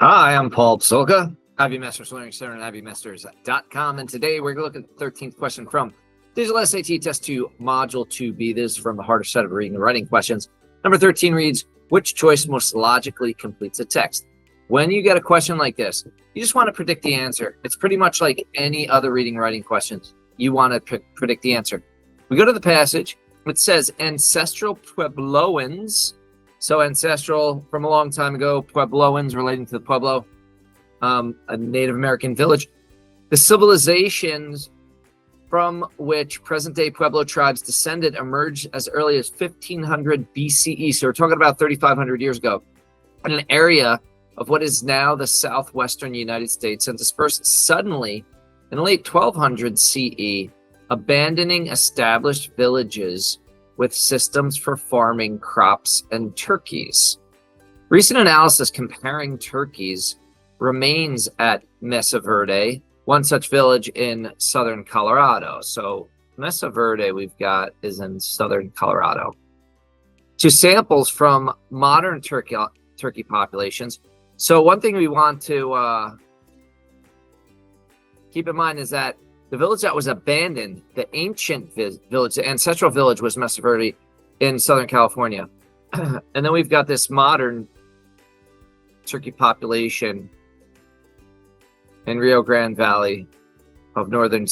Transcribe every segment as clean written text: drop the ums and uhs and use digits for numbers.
Hi, I'm Paul Psolka, IB Masters Learning Center and IBMasters.com. And today we're going to look at the 13th question from Digital SAT Test 2, Module 2B. This is from the harder set of reading and writing questions. Number 13 reads, which choice most logically completes a text? When you get a question like this, you just want to predict the answer. It's pretty much like any other reading and writing questions. You want to predict the answer. We go to the passage. It says, Ancestral Puebloans. So ancestral from a long time ago, Puebloans relating to the Pueblo, a Native American village. The civilizations from which present-day Pueblo tribes descended emerged as early as 1500 B.C.E. So we're talking about 3,500 years ago in an area of what is now the southwestern United States and dispersed suddenly in the late 1200 CE, abandoning established villages with systems for farming crops and turkeys. Recent analysis comparing turkeys remains at Mesa Verde, one such village in southern Colorado. So Mesa Verde we've got is in southern Colorado. To samples from modern turkey populations. So one thing we want to keep in mind is that the village that was abandoned, the ancient village, the ancestral village, was Mesa Verde in Southern California. And then we've got this modern turkey population in Rio Grande Valley of northern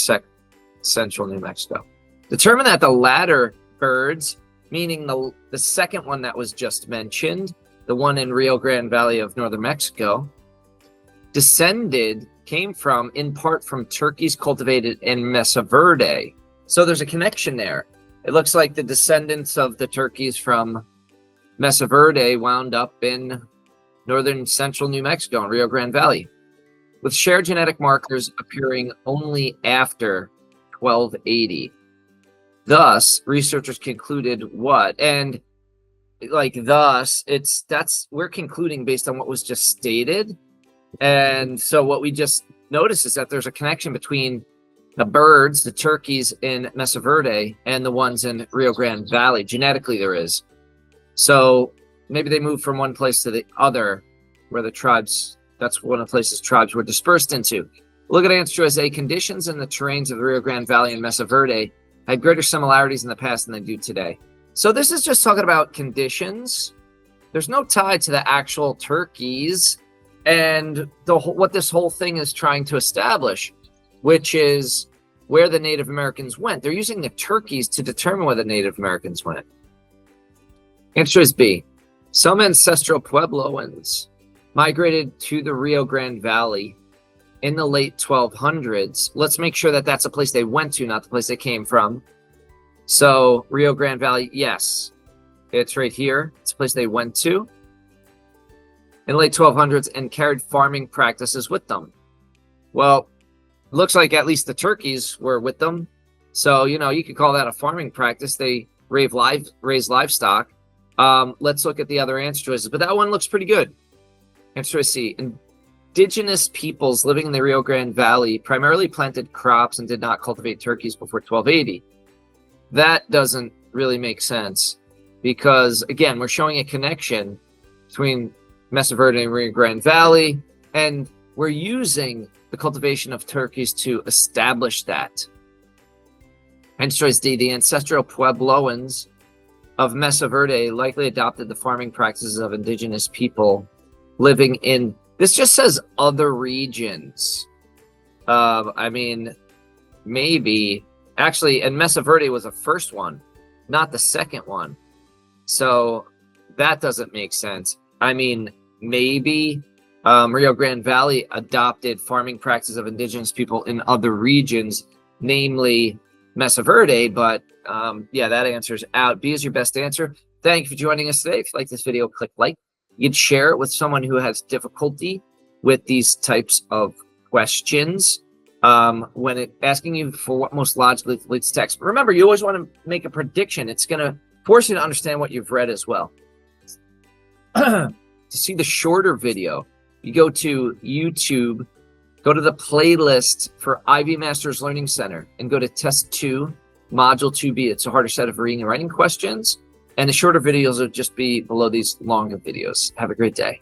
central New Mexico. Determine that the latter birds, meaning the second one that was just mentioned, the one in Rio Grande Valley of northern Mexico, came from, in part, from turkeys cultivated in Mesa Verde. So there's a connection there. It looks like the descendants of the turkeys from Mesa Verde wound up in northern central New Mexico and Rio Grande Valley, with shared genetic markers appearing only after 1280. Thus, researchers concluded what? And we're concluding based on what was just stated. And so what we just noticed is that there's a connection between the birds, the turkeys in Mesa Verde, and the ones in Rio Grande Valley. Genetically, there is. So maybe they moved from one place to the other, where the tribes, that's one of the places tribes were dispersed into. Look at answer choice A. Conditions in the terrains of the Rio Grande Valley and Mesa Verde had greater similarities in the past than they do today. So this is just talking about conditions. There's no tie to the actual turkeys and what this whole thing is trying to establish, which is where the Native Americans went. They're using the turkeys to determine where the Native Americans went. Answer is B. Some ancestral Puebloans migrated to the Rio Grande Valley in the late 1200s. Let's make sure that that's a place they went to, not the place they came from. So Rio Grande Valley, yes, it's right here. It's a place they went to in the late 1200s and carried farming practices with them. Well, looks like at least the turkeys were with them. So, you could call that a farming practice. They raise livestock. Let's look at the other answer choices, but that one looks pretty good. Answer choice C. Indigenous peoples living in the Rio Grande Valley primarily planted crops and did not cultivate turkeys before 1280. That doesn't really make sense because, again, we're showing a connection between Mesa Verde and Rio Grande Valley, and we're using the cultivation of turkeys to establish that. Answer choice D. The ancestral Puebloans of Mesa Verde likely adopted the farming practices of indigenous people living in, this just says other regions. Maybe, actually, and Mesa Verde was the first one, not the second one. So that doesn't make sense. Maybe Rio Grande Valley adopted farming practices of indigenous people in other regions, namely Mesa Verde, but that answer's out. B is your best answer. Thank you for joining us today. If you like this video, click like. You'd share it with someone who has difficulty with these types of questions when asking you for what most logically completes text. But remember, you always want to make a prediction. It's going to force you to understand what you've read as well. To see the shorter video, you go to YouTube, go to the playlist for IB Masters Learning Center, and go to Test 2, Module 2B. It's a harder set of reading and writing questions. And the shorter videos will just be below these longer videos. Have a great day.